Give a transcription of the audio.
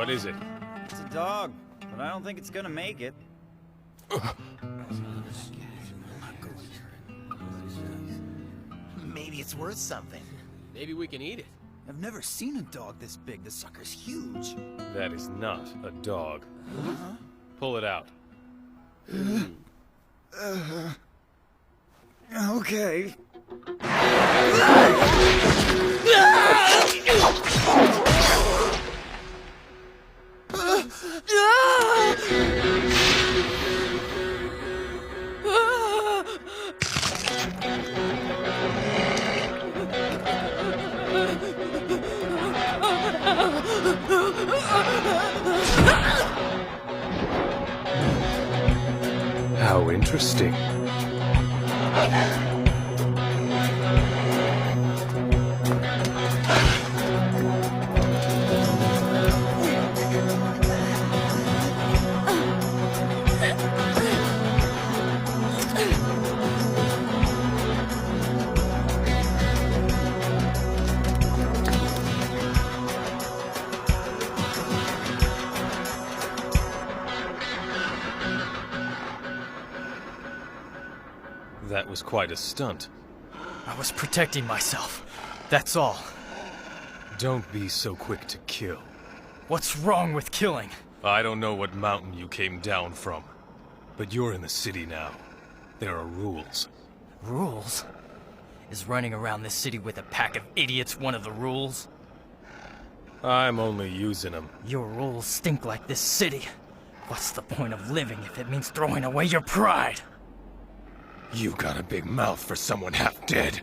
What is it? It's a dog, but I don't think it's gonna make it. Maybe it's worth something. Maybe we can eat it. I've never seen a dog this big. The sucker's huge. That is not a dog. Pull it out. Okay. How interesting. That was quite a stunt. I was protecting myself. That's all. Don't be so quick to kill. What's wrong with killing? I don't know what mountain you came down from, but you're in the city now. There are rules. Rules? Is running around this city with a pack of idiots one of the rules? I'm only using them. Your rules stink like this city. What's the point of living if it means throwing away your pride? You got a big mouth for someone half dead.